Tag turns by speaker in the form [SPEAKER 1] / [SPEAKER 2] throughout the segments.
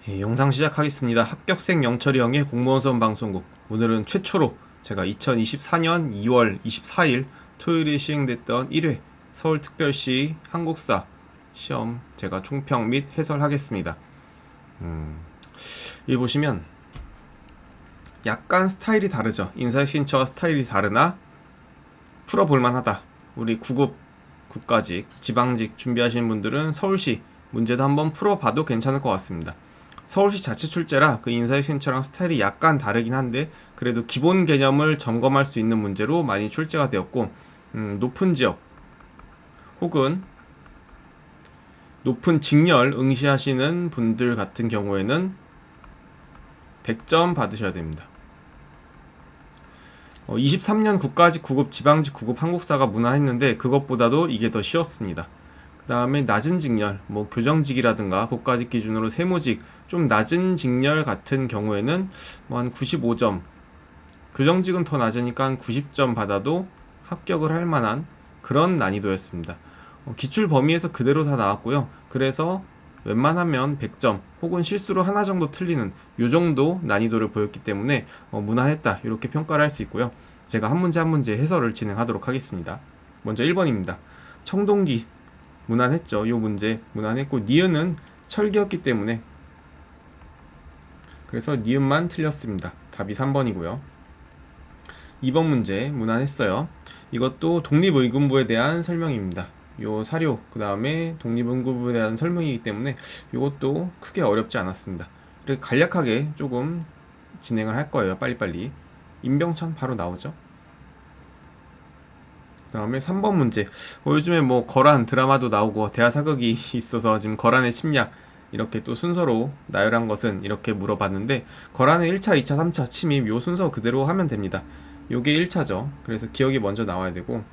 [SPEAKER 1] 영상 시작하겠습니다. 합격생 영철이 형의 공무원 수험 방송국. 오늘은 최초로 제가 2024년 2월 24일 토요일에 시행됐던 1회 서울특별시 한국사 시험 제가 총평 및 해설하겠습니다. 여기 보시면 약간 스타일이 다르죠. 인사혁 신처와 스타일이 다르나 풀어볼만 하다. 우리 9급 국가직, 지방직 준비하시는 분들은 서울시 문제도 한번 풀어봐도 괜찮을 것 같습니다. 서울시 자체 출제라 그 인사혁 신처랑 스타일이 약간 다르긴 한데 그래도 기본 개념을 점검할 수 있는 문제로 많이 출제가 되었고, 높은 지역 혹은 높은 직렬 응시하시는 분들 같은 경우에는 100점 받으셔야 됩니다. 23년 국가직 9급, 지방직 9급 한국사가 무난했는데 그것보다도 이게 더 쉬웠습니다. 그 다음에 낮은 직렬, 뭐 교정직이라든가 국가직 기준으로 세무직, 좀 낮은 직렬 같은 경우에는 뭐 한 95점, 교정직은 더 낮으니까 한 90점 받아도 합격을 할 만한 그런 난이도였습니다. 기출 범위에서 그대로 다 나왔고요. 그래서 웬만하면 100점 혹은 실수로 하나 정도 틀리는 요 정도 난이도를 보였기 때문에 무난했다 이렇게 평가를 할 수 있고요. 제가 한 문제 한 문제 해설을 진행하도록 하겠습니다. 먼저 1번입니다. 청동기 무난했죠. 요 문제 무난했고 니은은 철기였기 때문에 그래서 니은만 틀렸습니다. 답이 3번이고요. 2번 문제 무난했어요. 이것도 독립의금부에 대한 설명입니다. 요 사료 그 다음에 독립의금부에 대한 설명이기 때문에 이것도 크게 어렵지 않았습니다. 이렇게 간략하게 조금 진행을 할 거예요. 빨리빨리. 임병천 바로 나오죠. 그 다음에 3번 문제. 요즘에 뭐 거란 드라마도 나오고 대하사극이 있어서 지금 거란의 침략 이렇게 또 순서로 나열한 것은 이렇게 물어봤는데 거란의 1차, 2차, 3차 침입 요 순서 그대로 하면 됩니다. 요게 1차죠. 그래서 기억이 먼저 나와야 되고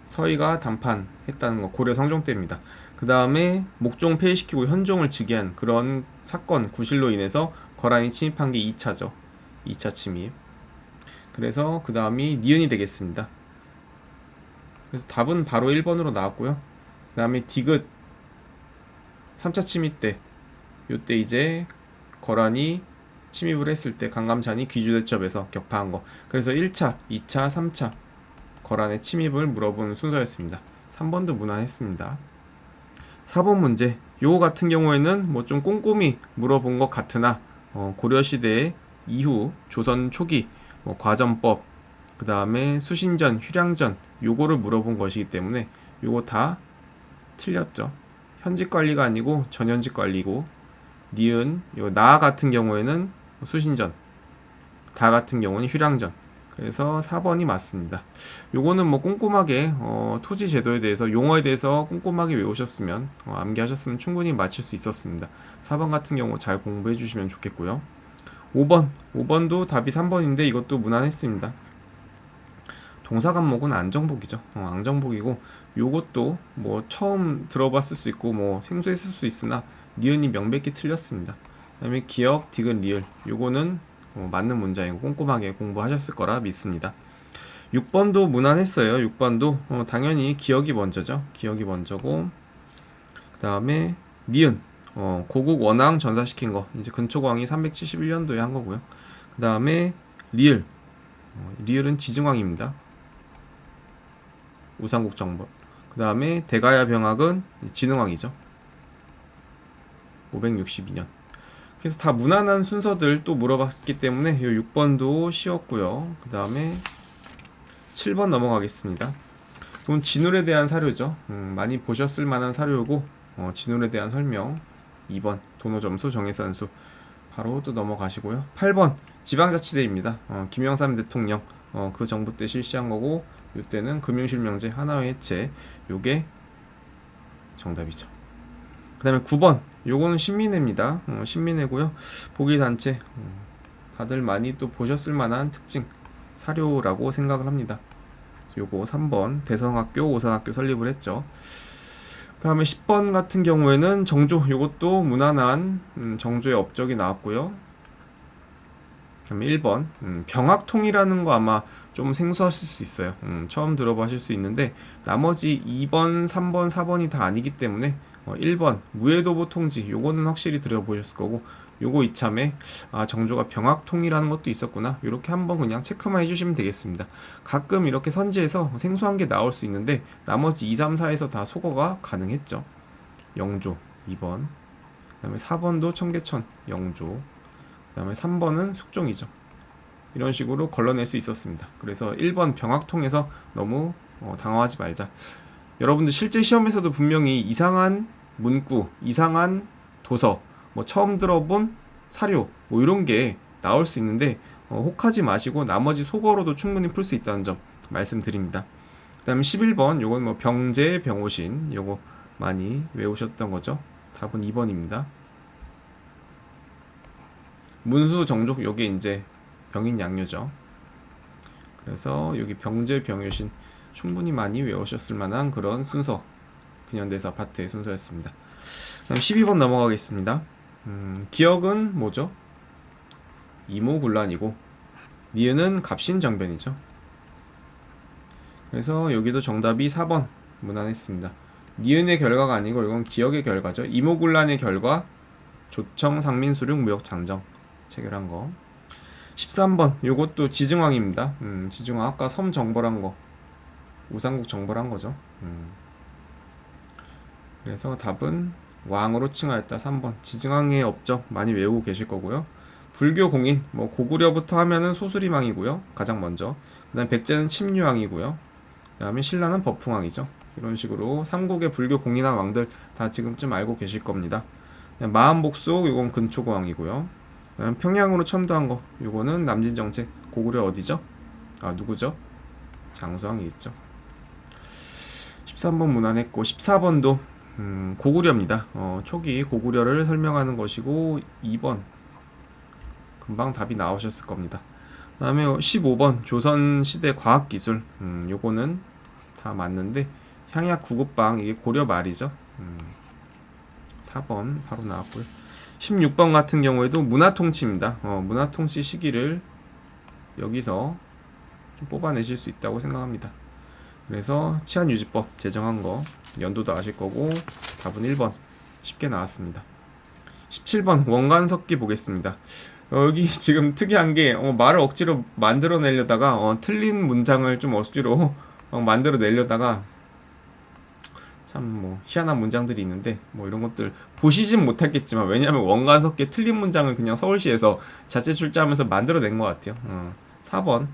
[SPEAKER 1] 서희가 단판했다는 거 고려 성종 때입니다. 그 다음에 목종 폐위시키고 현종을 즉위한 그런 사건 구실로 인해서 거란이 침입한 게 2차죠. 2차 침입. 그래서 그 다음이 니은이 되겠습니다. 그래서 답은 바로 1번으로 나왔고요. 그 다음에 디귿 3차 침입 때 요때 이제 거란이 침입을 했을 때 강감찬이 귀주대첩에서 격파한 거. 그래서 1차, 2차, 3차 거란의 침입을 물어본 순서였습니다. 3번도 무난했습니다. 4번 문제. 요 같은 경우에는 뭐 좀 꼼꼼히 물어본 것 같으나 고려시대 이후 조선 초기 뭐 과전법 그 다음에 수신전, 휴량전 요거를 물어본 것이기 때문에 요거 다 틀렸죠. 현직 관리가 아니고 전현직 관리고 니은 요 나 같은 경우에는 수신전, 다 같은 경우는 휴량전. 그래서 4번이 맞습니다. 요거는 뭐 꼼꼼하게 토지 제도에 대해서 용어에 대해서 꼼꼼하게 외우셨으면 암기하셨으면 충분히 맞출 수 있었습니다. 4번 같은 경우 잘 공부해 주시면 좋겠고요. 5번도 답이 3번인데 이것도 무난했습니다. 동사 간목은 안정복이죠. 안정복이고 요것도 뭐 처음 들어봤을 수 있고 뭐 생소했을 수 있으나 니은이 명백히 틀렸습니다. 그 다음에 기억, 디귿, 리을 요거는 맞는 문장이고 꼼꼼하게 공부하셨을 거라 믿습니다. 6번도 무난했어요. 6번도 당연히 기억이 먼저죠. 기억이 먼저고 그 다음에 니은 고국 원왕 전사시킨 거 이제 근초광이 371년도에 한 거고요. 그 다음에 리을 리을은 지증왕입니다. 우상국 정벌. 그 다음에 대가야 병학은 진흥왕이죠. 562년. 그래서 다 무난한 순서들 또 물어봤기 때문에 이 6번도 쉬웠고요. 그 다음에 7번 넘어가겠습니다. 이건 진울에 대한 사료죠. 많이 보셨을 만한 사료고 진울에 대한 설명 2번 도노점수 정해산수 바로 또 넘어가시고요. 8번 지방자치제입니다. 김영삼 대통령 그 정부 때 실시한 거고 이때는 금융실명제 하나회 해체 요게 정답이죠. 그 다음에 9번 요거는 신민회입니다. 신민회고요. 보기단체 다들 많이 또 보셨을 만한 특징 사료라고 생각을 합니다. 요거 3번 대성학교 오산학교 설립을 했죠. 그 다음에 10번 같은 경우에는 정조 요것도 무난한 정조의 업적이 나왔고요. 그 다음에 1번 병학통이라는 거 아마 좀 생소하실 수 있어요. 처음 들어보실 수 있는데 나머지 2번, 3번, 4번이 다 아니기 때문에 1번 무해도보 통지, 요거는 확실히 들어보셨을 거고, 요거 이참에 정조가 병학통이라는 것도 있었구나, 요렇게 한번 그냥 체크만 해주시면 되겠습니다. 가끔 이렇게 선지에서 생소한 게 나올 수 있는데 나머지 2, 3, 4에서 다 소거가 가능했죠. 영조 2번, 그 다음에 4번도 청계천 영조, 그 다음에 3번은 숙종이죠. 이런 식으로 걸러낼 수 있었습니다. 그래서 1번 병학통에서 너무 당황하지 말자. 여러분들 실제 시험에서도 분명히 이상한 문구, 이상한 도서, 뭐 처음 들어본 사료, 뭐 이런 게 나올 수 있는데 혹하지 마시고 나머지 속어로도 충분히 풀 수 있다는 점 말씀드립니다. 그 다음에 11번, 요건 뭐 병제, 병오신, 요거 많이 외우셨던 거죠. 답은 2번입니다. 문수, 정족, 요게 이제 병인 양요죠. 그래서 여기 병제, 병효신 충분히 많이 외우셨을 만한 그런 순서, 근현대사 파트의 순서였습니다. 그다음 12번 넘어가겠습니다. 기억은 뭐죠? 이모군란이고 니은은 갑신정변이죠. 그래서 여기도 정답이 4번 무난했습니다. 니은의 결과가 아니고 이건 기억의 결과죠. 이모군란의 결과 조청, 상민, 수륙, 무역, 장정 체결한 거. 13번 요것도 지증왕입니다. 지증왕 아까 섬 정벌한 거, 우상국 정벌한 거죠. 그래서 답은 왕으로 칭하였다. 3번 지증왕의 업적 많이 외우고 계실 거고요. 불교 공인, 뭐 고구려부터 하면은 소수리망이고요, 가장 먼저. 그다음 백제는 침류왕이고요. 그다음에 신라는 법풍왕이죠. 이런 식으로 삼국의 불교 공인한 왕들 다 지금쯤 알고 계실 겁니다. 마한복속, 이건 근초고왕이고요. 그다음 평양으로 천도한 거, 요거는 남진정책, 고구려 어디죠? 누구죠? 장수왕이 있죠. 13번 무난했고 14번도 고구려입니다. 초기 고구려를 설명하는 것이고 2번 금방 답이 나오셨을 겁니다. 그 다음에 15번 조선시대 과학기술, 요거는 다 맞는데 향약 구급방, 이게 고려 말이죠. 4번 바로 나왔고요. 16번 같은 경우에도 문화통치입니다. 문화통치 시기를 여기서 좀 뽑아내실 수 있다고 생각합니다. 그래서 치안유지법 제정한 거 연도도 아실 거고 답은 1번 쉽게 나왔습니다. 17번 원간석기 보겠습니다. 여기 지금 특이한 게 말을 억지로 만들어내려다가 틀린 문장을 좀 억지로 만들어내려다가 참 뭐 희한한 문장들이 있는데 뭐 이런 것들 보시진 못했겠지만, 왜냐하면 원간석기 틀린 문장을 그냥 서울시에서 자체 출제하면서 만들어낸 것 같아요. 4번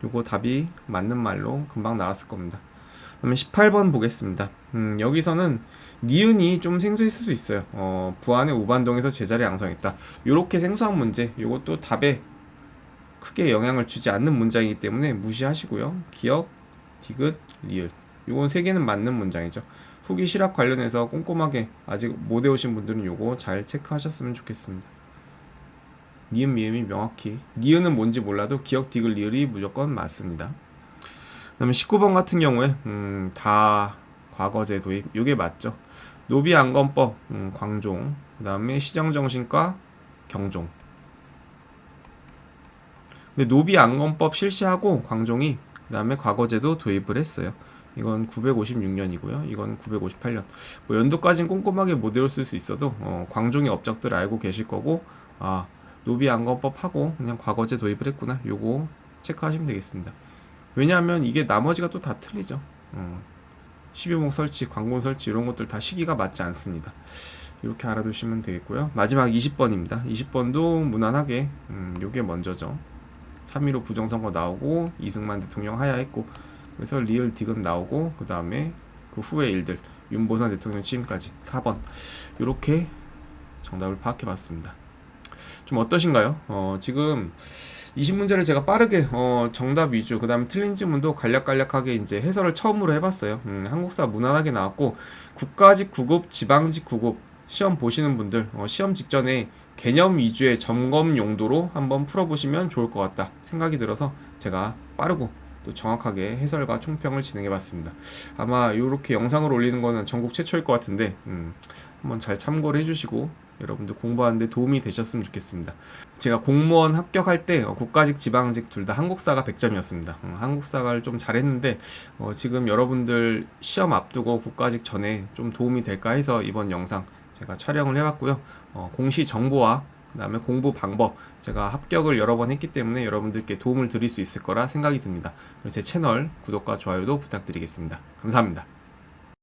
[SPEAKER 1] 요거 답이 맞는 말로 금방 나왔을 겁니다. 그다음에 18번 보겠습니다. 여기서는 니은이 좀 생소했을 수 있어요. 부안의 우반동에서 제자를 양성했다. 요렇게 생소한 문제, 요것도 답에 크게 영향을 주지 않는 문장이기 때문에 무시하시고요. 기억, 디귿, 리을, 요건 세 개는 맞는 문장이죠. 후기 실학 관련해서 꼼꼼하게 아직 못 외우신 분들은 요거 잘 체크하셨으면 좋겠습니다. 니은, 미음이 명확히, 니은은 뭔지 몰라도 기억, 디귿, 리을이 무조건 맞습니다. 그 다음에 19번 같은 경우에 다 과거제 도입, 요게 맞죠. 노비안건법, 광종, 그 다음에 시정정신과 경종. 근데 노비안건법 실시하고 광종이 그 다음에 과거제도 도입을 했어요. 이건 956년이고요. 이건 958년. 뭐 연도까지는 꼼꼼하게 못 외웠을 수 있어도 광종의 업적들을 알고 계실 거고, 노비안건법 하고 그냥 과거제 도입을 했구나, 요거 체크하시면 되겠습니다. 왜냐하면 이게 나머지가 또 다 틀리죠. 12목 설치, 광군 설치 이런 것들 다 시기가 맞지 않습니다. 이렇게 알아두시면 되겠고요. 마지막 20번입니다. 20번도 무난하게 요게 먼저죠. 3.15 부정선거 나오고 이승만 대통령 하야했고, 그래서 리을 디귿 나오고 그 다음에 그 후의 일들, 윤보선 대통령 취임까지 4번 이렇게 정답을 파악해봤습니다. 좀 어떠신가요? 지금 20문제를 제가 빠르게 정답 위주, 그 다음에 틀린 지문도 간략간략하게 이제 해설을 처음으로 해봤어요. 한국사 무난하게 나왔고, 국가직 9급, 지방직 9급 시험 보시는 분들 시험 직전에 개념 위주의 점검 용도로 한번 풀어보시면 좋을 것 같다 생각이 들어서 제가 빠르고 또 정확하게 해설과 총평을 진행해봤습니다. 아마 이렇게 영상을 올리는 거는 전국 최초일 것 같은데 한번 잘 참고를 해주시고 여러분들 공부하는데 도움이 되셨으면 좋겠습니다. 제가 공무원 합격할 때 국가직, 지방직 둘 다 한국사가 100점이었습니다. 한국사를 좀 잘했는데 지금 여러분들 시험 앞두고 국가직 전에 좀 도움이 될까 해서 이번 영상 제가 촬영을 해봤고요. 공시 정보와 그 다음에 공부 방법, 제가 합격을 여러 번 했기 때문에 여러분들께 도움을 드릴 수 있을 거라 생각이 듭니다. 그리고 제 채널 구독과 좋아요도 부탁드리겠습니다. 감사합니다.